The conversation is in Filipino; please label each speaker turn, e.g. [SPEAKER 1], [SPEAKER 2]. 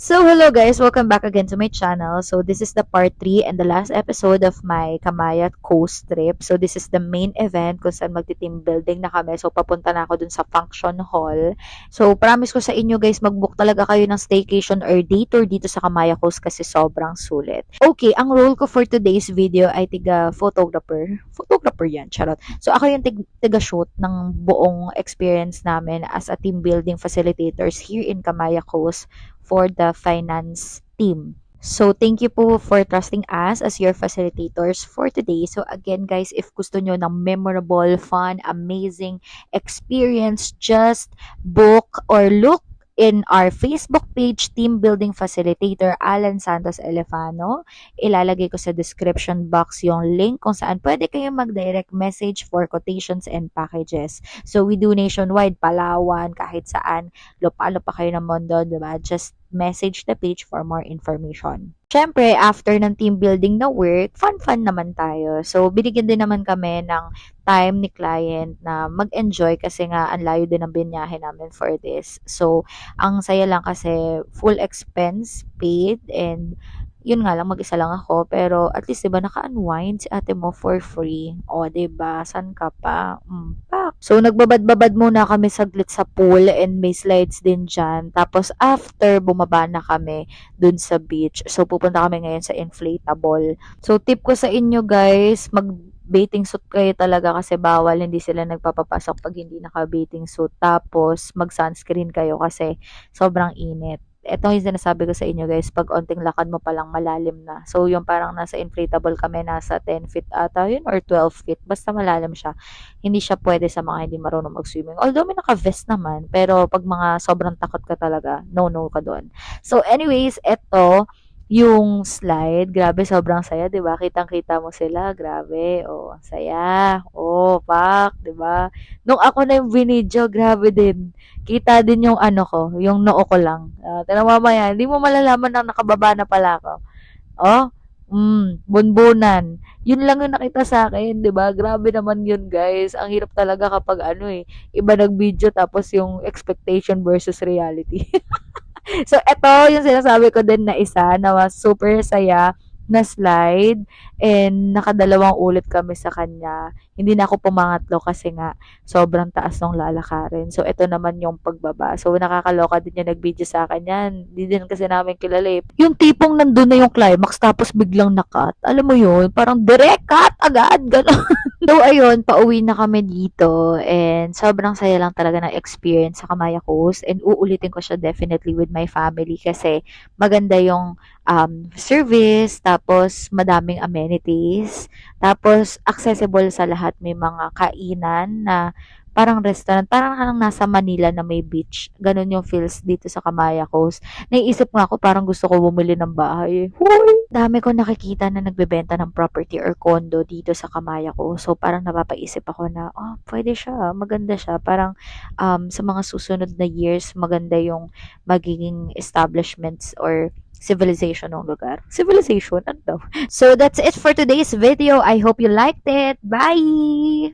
[SPEAKER 1] So hello guys, welcome back again to my channel. So this is the part 3 and the last episode of my Kamayat Coast trip. So this is the main event kung saan magti-team building na kami. So papunta na ako dun sa function hall. So promise ko sa inyo guys, mag-book talaga kayo ng staycation or day tour dito sa Kamaya Coast kasi sobrang sulit. Okay, ang role ko for today's video ay tiga photographer. Photographer yan, charot. So ako yung tiga-shoot ng buong experience namin as a team building facilitators here in Kamaya Coast for the finance team. So, thank you po for trusting us as your facilitators for today. So, again guys, if gusto nyo ng memorable, fun, amazing experience, just book or look in our Facebook page, Team Building Facilitator Alan Santos Elefano. Ilalagay ko sa description box yung link kung saan pwede kayong mag-direct message for quotations and packages. So, we do nationwide, Palawan, kahit saan, lupa-lupa kayo ng mundo, diba? Just message the page for more information. Siyempre, after ng team building na work, fun-fun naman tayo. So, binigyan din naman kami ng time ni client na mag-enjoy kasi nga ang layo din ng binyahe namin for this. So, ang saya lang kasi full expense paid and yun nga lang, mag-isa lang ako. Pero at least, diba, naka-unwind si ate mo for free. O, diba, san ka pa? Pak. So, nagbabad-babad muna kami saglit sa pool and may slides din dyan. Tapos, after, bumaba na kami dun sa beach. So, pupunta kami ngayon sa inflatable. So, tip ko sa inyo guys, bathing suit kayo talaga kasi bawal, hindi sila nagpapapasok pag hindi naka-bathing suit. Tapos, mag-sunscreen kayo kasi sobrang init. Ito yung sinasabi ko sa inyo guys, pag onting lakad mo palang malalim na. So, yung parang nasa inflatable kami, nasa 10 feet ata yun or 12 feet. Basta malalim siya. Hindi siya pwede sa mga hindi marunong mag-swimming. Although may naka-vest naman, pero pag mga sobrang takot ka talaga, no ka doon. So, anyways, eto, yung slide, grabe, sobrang saya, 'di ba? Kitang-kita mo sila, grabe. Oh, saya. Oh, pak, 'di ba? Nung ako na yung binidyo, grabe din. Kita din yung ano ko, yung noo ko lang. Tignan mo mamaya, hindi mo malalaman na nakababa na pala ako. Oh, bunbunan. Yun lang yung nakita sa akin, 'di ba? Grabe naman yun, guys. Ang hirap talaga kapag ano eh, iba nag-video tapos yung expectation versus reality. So, eto yung sinasabi ko din na isa na super saya na slide and nakadalawang ulit kami sa kanya. Hindi na ako pumangatlo kasi nga sobrang taas ng lalakarin. So, ito naman yung pagbaba. So, nakakaloka din yung nag-video sa akin yan. Hindi din kasi namin kilala eh. Yung tipong nandun na yung climax tapos biglang nakat. Alam mo yun? Parang direct cut agad. Gano'n. So, ayun, pauwi na kami dito and sobrang saya lang talaga ng experience sa Kamaya Coast and uulitin ko siya definitely with my family kasi maganda yung service, tapos madaming amenities, tapos accessible sa lahat. May mga kainan na parang restaurant, parang kang nasa Manila na may beach. Ganun yung feels dito sa Kamaya Coast. Naiisip nga ako, parang gusto ko bumili ng bahay. Hoy! Dami ko nakikita na nagbebenta ng property or condo dito sa Kamaya ko. So, parang napapaisip ako na, oh, pwede siya, maganda siya. Parang sa mga susunod na years, maganda yung magiging establishments or civilization ng lugar. Civilization? Ano daw? So, that's it for today's video. I hope you liked it. Bye!